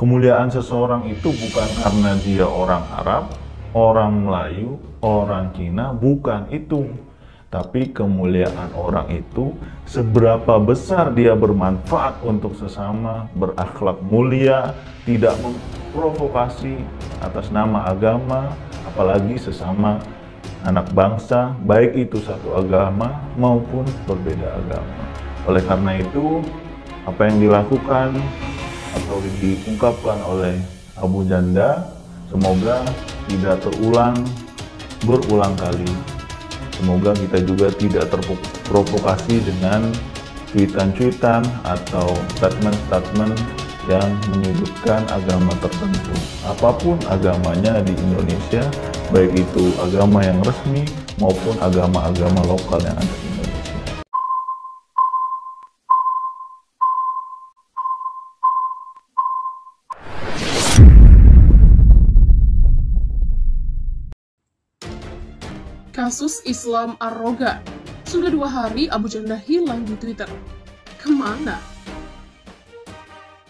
Kemuliaan seseorang itu bukan karena dia orang Arab, orang Melayu, orang Cina, bukan itu. Tapi kemuliaan orang itu seberapa besar dia bermanfaat untuk sesama, berakhlak mulia, tidak memprovokasi atas nama agama, apalagi sesama anak bangsa, baik itu satu agama maupun berbeda agama. Oleh karena itu, apa yang dilakukan atau diungkapkan oleh Abu Janda semoga tidak berulang kali. Semoga kita juga tidak terprovokasi dengan cuitan-cuitan atau statement-statement yang menyudutkan agama tertentu. Apapun agamanya di Indonesia, baik itu agama yang resmi maupun agama-agama lokal yang ada di Indonesia. Kasus Islam arogan. Sudah 2 hari Abu Janda hilang di Twitter. Kemana?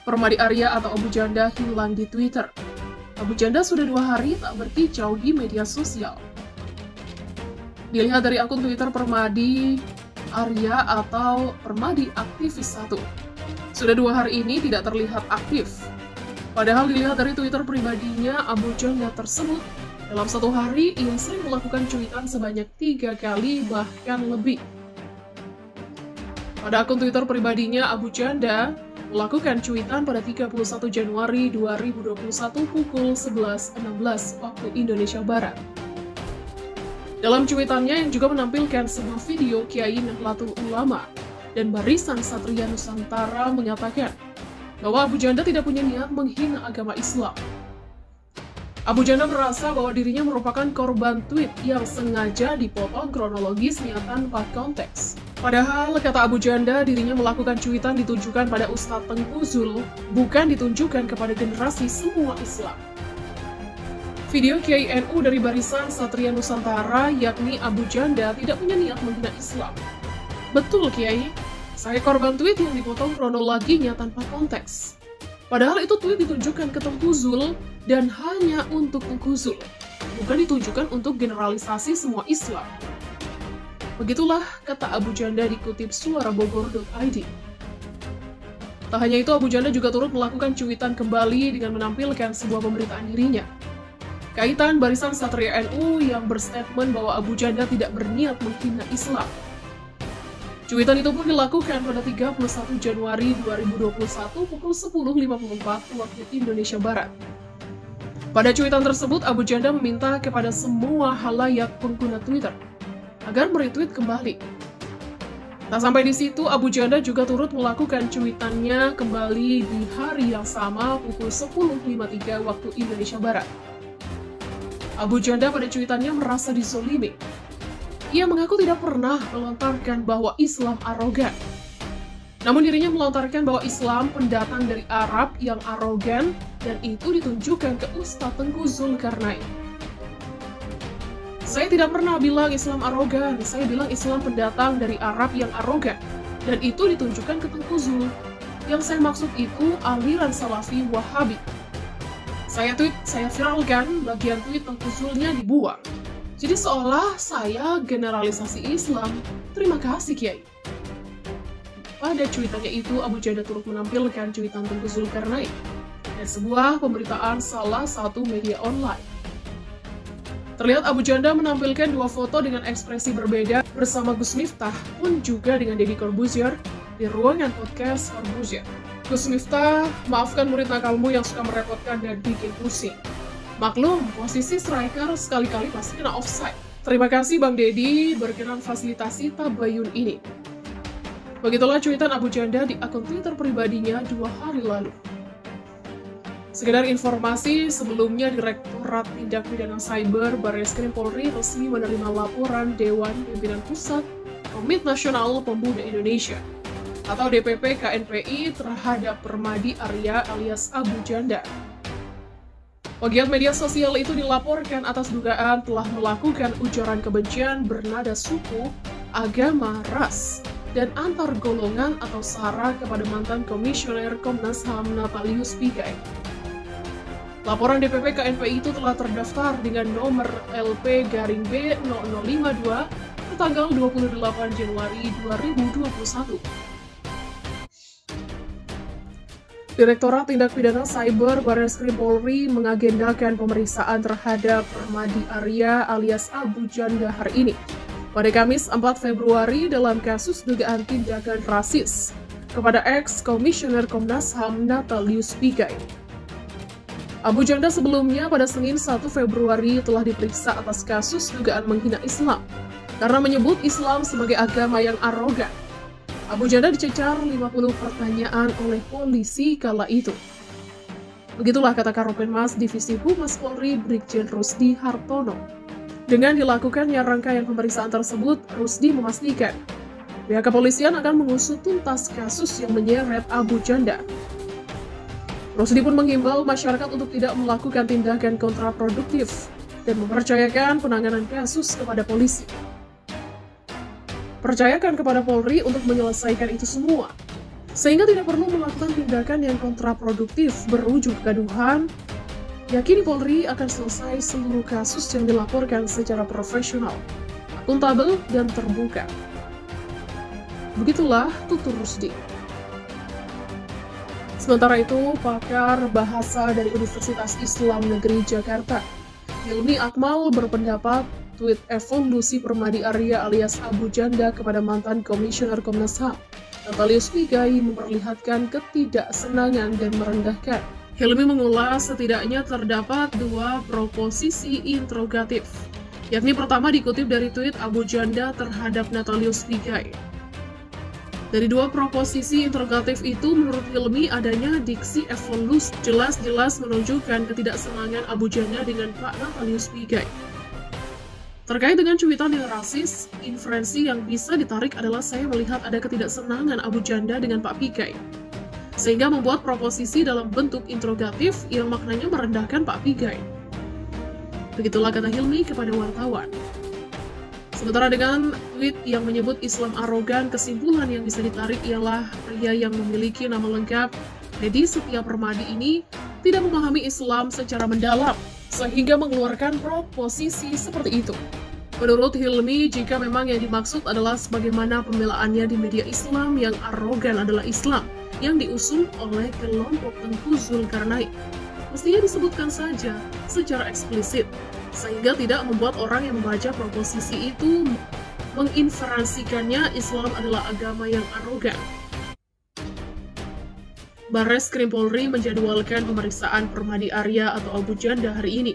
Permadi Arya atau Abu Janda hilang di Twitter. Abu Janda sudah 2 hari tak berkicau di media sosial. Dilihat dari akun Twitter Permadi Arya atau Permadi Aktivis 1. Sudah 2 hari ini tidak terlihat aktif. Padahal dilihat dari Twitter pribadinya Abu Janda tersebut, dalam 1 hari, ia sering melakukan cuitan sebanyak 3 kali, bahkan lebih. Pada akun Twitter pribadinya, Abu Janda melakukan cuitan pada 31 Januari 2021 pukul 11.16 waktu Indonesia Barat. Dalam cuitannya yang juga menampilkan sebuah video Kiai Nahdlatul Ulama dan Barisan Satria Nusantara menyatakan bahwa Abu Janda tidak punya niat menghina agama Islam. Abu Janda merasa bahwa dirinya merupakan korban tweet yang sengaja dipotong kronologisnya tanpa konteks. Padahal, kata Abu Janda, dirinya melakukan cuitan ditujukan pada Ustadz Tengku Zul, bukan ditunjukkan kepada generasi semua Islam. Video Kiai NU dari Barisan Satria Nusantara, yakni Abu Janda, tidak punya niat menghina Islam. Betul, Kiai. Saya korban tweet yang dipotong kronologinya tanpa konteks. Padahal itu tweet ditujukan ke Tengku Zul dan hanya untuk Tengku Zul, bukan ditujukan untuk generalisasi semua Islam. Begitulah kata Abu Janda dikutip suarabogor.id. Tak hanya itu, Abu Janda juga turut melakukan cuitan kembali dengan menampilkan sebuah pemberitaan dirinya. Kaitan Barisan Satria NU yang berstatement bahwa Abu Janda tidak berniat menghina Islam. Cuitan itu pun dilakukan pada 31 Januari 2021 pukul 10.54 waktu Indonesia Barat. Pada cuitan tersebut, Abu Janda meminta kepada semua halayak pengguna Twitter agar meretweet kembali. Tak sampai di situ, Abu Janda juga turut melakukan cuitannya kembali di hari yang sama pukul 10.53 waktu Indonesia Barat. Abu Janda pada cuitannya merasa dizolimi. Ia mengaku tidak pernah melontarkan bahwa Islam arogan. Namun dirinya melontarkan bahwa Islam pendatang dari Arab yang arogan, dan itu ditunjukkan ke Ustadz Tengku Zulkarnain. Saya tidak pernah bilang Islam arogan, saya bilang Islam pendatang dari Arab yang arogan, dan itu ditunjukkan ke Tengku Zul. Yang saya maksud itu aliran Salafi Wahabi. Saya viralkan, bagian tweet Tengku Zulnya dibuang. Jadi seolah saya generalisasi Islam. Terima kasih, Kiai. Pada cuitannya itu, Abu Janda turut menampilkan cuitan Tengku Zulkarnain dan sebuah pemberitaan salah satu media online. Terlihat Abu Janda menampilkan 2 foto dengan ekspresi berbeda bersama Gus Miftah, pun juga dengan Deddy Corbuzier di ruangan podcast Corbuzier. Gus Miftah, maafkan murid nakalmu yang suka merepotkan dan bikin pusing. Maklum, posisi striker sekali-kali pasti kena offside. Terima kasih Bang Deddy berkenan fasilitasi tabayun ini. Begitulah cuitan Abu Janda di akun Twitter pribadinya 2 hari lalu. Sekedar informasi, sebelumnya Direktorat Tindak Pidana Cyber Barreskrim Polri resmi menerima laporan Dewan Pimpinan Pusat Komite Nasional Pemuda Indonesia atau DPP KNPI terhadap Permadi Arya alias Abu Janda. Pegiat media sosial itu dilaporkan atas dugaan telah melakukan ujaran kebencian bernada suku, agama, ras, dan antar golongan atau SARA kepada mantan Komisioner Komnas HAM Natalius Pigai. Laporan DPP KNPI itu telah terdaftar dengan nomor LP-B0052 tanggal 28 Januari 2021. Direktorat Tindak Pidana Cyber Barreskrim Polri mengagendakan pemeriksaan terhadap Permadi Arya alias Abu Janda hari ini, pada Kamis 4 Februari dalam kasus dugaan tindakan rasis kepada ex-Komisioner Komnas HAM Natalius Pigai. Abu Janda sebelumnya pada Senin 1 Februari telah diperiksa atas kasus dugaan menghina Islam karena menyebut Islam sebagai agama yang arogan. Abu Janda dicecar 50 pertanyaan oleh polisi kala itu. Begitulah kata Karopenmas Divisi Humas Polri Brigjen Rusdi Hartono. Dengan dilakukannya rangkaian pemeriksaan tersebut, Rusdi memastikan pihak kepolisian akan mengusut tuntas kasus yang menyeret Abu Janda. Rusdi pun menghimbau masyarakat untuk tidak melakukan tindakan kontraproduktif dan mempercayakan penanganan kasus kepada polisi. Percayakan kepada Polri untuk menyelesaikan itu semua, sehingga tidak perlu melakukan tindakan yang kontraproduktif berujung kegaduhan. Yakini Polri akan selesai seluruh kasus yang dilaporkan secara profesional, akuntabel, dan terbuka. Begitulah tutur Rusdi. Sementara itu, pakar bahasa dari Universitas Islam Negeri Jakarta, Hilmi Akmal berpendapat tweet evolusi Permadi Arya alias Abu Janda kepada mantan Komisioner Komnas HAM Natalius Pigai memperlihatkan ketidaksenangan dan merendahkan. Hilmi mengulas setidaknya terdapat dua proposisi interrogatif, yakni pertama dikutip dari tweet Abu Janda terhadap Natalius Pigai. Dari dua proposisi interrogatif itu, menurut Hilmi adanya diksi evolusi jelas-jelas menunjukkan ketidaksenangan Abu Janda dengan Pak Natalius Pigai. Terkait dengan cuitan yang rasis, inferensi yang bisa ditarik adalah saya melihat ada ketidaksenangan Abu Janda dengan Pak Pigai, sehingga membuat proposisi dalam bentuk interrogatif yang maknanya merendahkan Pak Pigai. Begitulah kata Hilmi kepada wartawan. Sementara dengan tweet yang menyebut Islam arogan, kesimpulan yang bisa ditarik ialah pria yang memiliki nama lengkap Deddy Setia Permadi ini tidak memahami Islam secara mendalam, sehingga mengeluarkan proposisi seperti itu. Menurut Hilmi, jika memang yang dimaksud adalah sebagaimana pembelaannya di media Islam yang arogan adalah Islam yang diusung oleh kelompok Tengku Zulkarnain, mestinya disebutkan saja secara eksplisit, sehingga tidak membuat orang yang membaca proposisi itu menginferensikannya Islam adalah agama yang arogan. Barreskrim Polri menjadwalkan pemeriksaan Permadi Arya atau Abu Janda hari ini.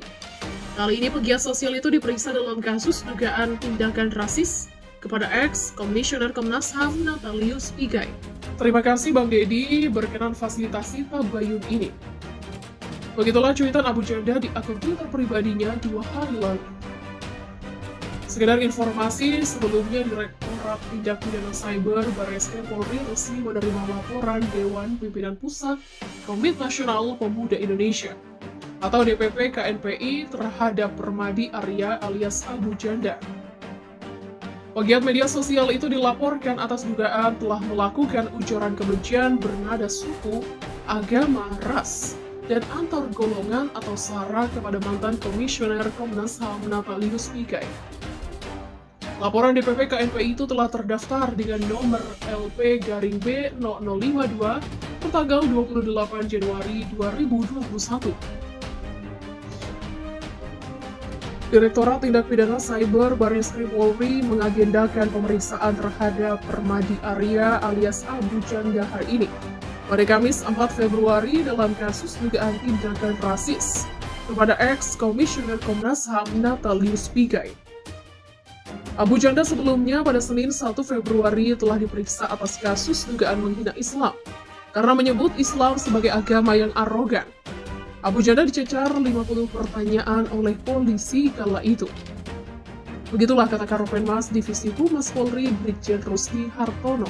Kali ini pegiat sosial itu diperiksa dalam kasus dugaan tindakan rasis kepada ex-Komisioner Komnas HAM Natalius Pigai. Terima kasih Bang Deddy berkenan fasilitasi tabayun ini. Begitulah cuitan Abu Janda di akun Twitter pribadinya 2 hari lalu. Sekedar informasi, sebelumnya Direktorat Tindak Pidana Cyber Barreskrim Polri resmi menerima laporan Dewan Pimpinan Pusat Komite Nasional Pemuda Indonesia atau DPP KNPI terhadap Permadi Arya alias Abu Janda. Pegiat media sosial itu dilaporkan atas dugaan telah melakukan ujaran kebencian bernada suku, agama, ras, dan antar golongan atau sara kepada mantan Komisioner Komnas HAM Natalius Pigai. Laporan DPP KNPI itu telah terdaftar dengan nomor LP-B0052 tanggal 28 Januari 2021. Direktorat Tindak Pidana Cyber Barreskrim Polri mengagendakan pemeriksaan terhadap Permadi Arya alias Abu Janda hari ini, pada Kamis 4 Februari dalam kasus dugaan tindakan rasis kepada ex-Komisioner Komnas HAM Natalius Pigai. Abu Janda sebelumnya pada Senin 1 Februari telah diperiksa atas kasus dugaan menghina Islam karena menyebut Islam sebagai agama yang arogan. Abu Janda dicecar 50 pertanyaan oleh polisi kala itu. Begitulah kata Karopenmas Divisi Humas Polri Brigjen Rusdi Hartono.